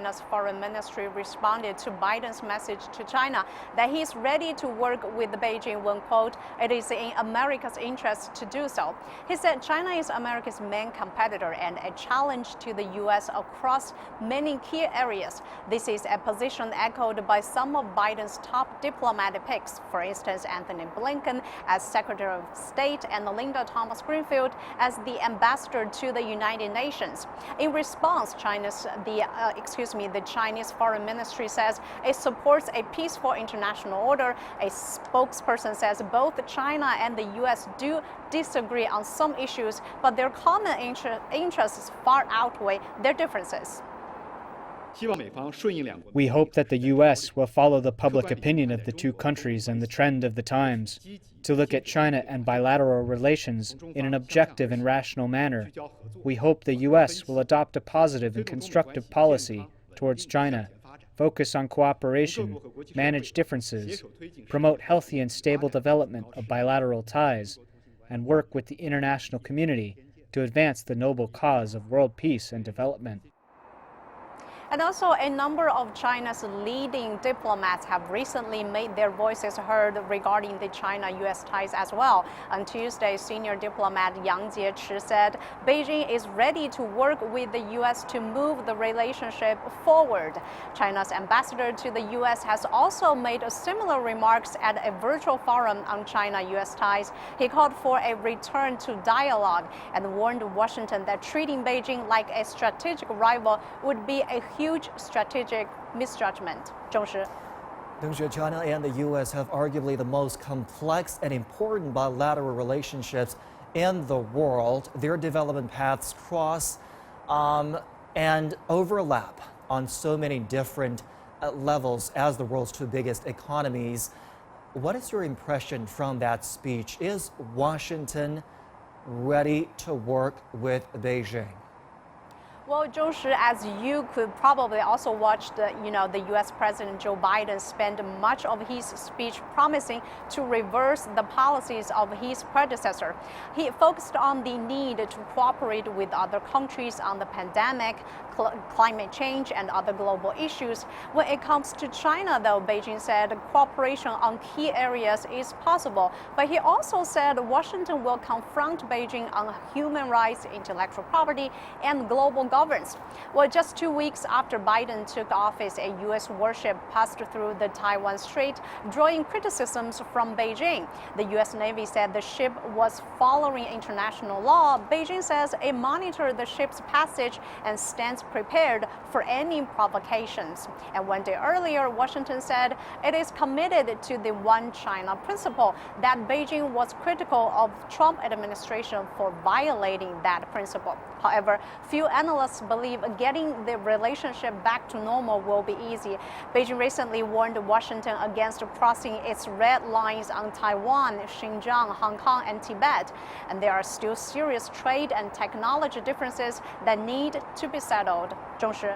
China's foreign ministry responded to Biden's message to China that he's ready to work with Beijing when, quote, it is in America's interest to do so. He said China is America's main competitor and a challenge to the U.S. across many key areas. This is a position echoed by some of Biden's top diplomatic picks, for instance, Anthony Blinken as Secretary of State and Linda Thomas-Greenfield as the ambassador to the United Nations. In response, the Chinese Foreign Ministry says it supports a peaceful international order. A spokesperson says both China and the U.S. do disagree on some issues, but their common interests far outweigh their differences. We hope that the U.S. will follow the public opinion of the two countries and the trend of the times, to look at China and bilateral relations in an objective and rational manner. We hope the U.S. will adopt a positive and constructive policy towards China, focus on cooperation, manage differences, promote healthy and stable development of bilateral ties, and work with the international community to advance the noble cause of world peace and development. And also, a number of China's leading diplomats have recently made their voices heard regarding the China-U.S. ties as well. On Tuesday, senior diplomat Yang Jiechi said Beijing is ready to work with the U.S. to move the relationship forward. China's ambassador to the U.S. has also made similar remarks at a virtual forum on China-U.S. ties. He called for a return to dialogue and warned Washington that treating Beijing like a strategic rival would be a huge strategic misjudgment. Deng Shi. China and the U.S. have arguably the most complex and important bilateral relationships in the world. Their development paths cross and overlap on so many different levels as the world's two biggest economies. What is your impression from that speech? Is Washington ready to work with Beijing? Well, Zhong Shi, as you could probably also watch the U.S. President Joe Biden spend much of his speech promising to reverse the policies of his predecessor. He focused on the need to cooperate with other countries on the pandemic, climate change, and other global issues. When it comes to China, though, Beijing said cooperation on key areas is possible. But he also said Washington will confront Beijing on human rights, intellectual property, and global governance. Well, just 2 weeks after Biden took office, a U.S. warship passed through the Taiwan Strait, drawing criticisms from Beijing. The U.S. Navy said the ship was following international law. Beijing says it monitored the ship's passage and stands prepared for any provocations. And 1 day earlier, Washington said it is committed to the One China principle, that Beijing was critical of Trump administration for violating that principle. However, few analysts believe getting the relationship back to normal will be easy. Beijing recently warned Washington against crossing its red lines on Taiwan, Xinjiang, Hong Kong, and Tibet. And there are still serious trade and technology differences that need to be settled. Zhong Shi.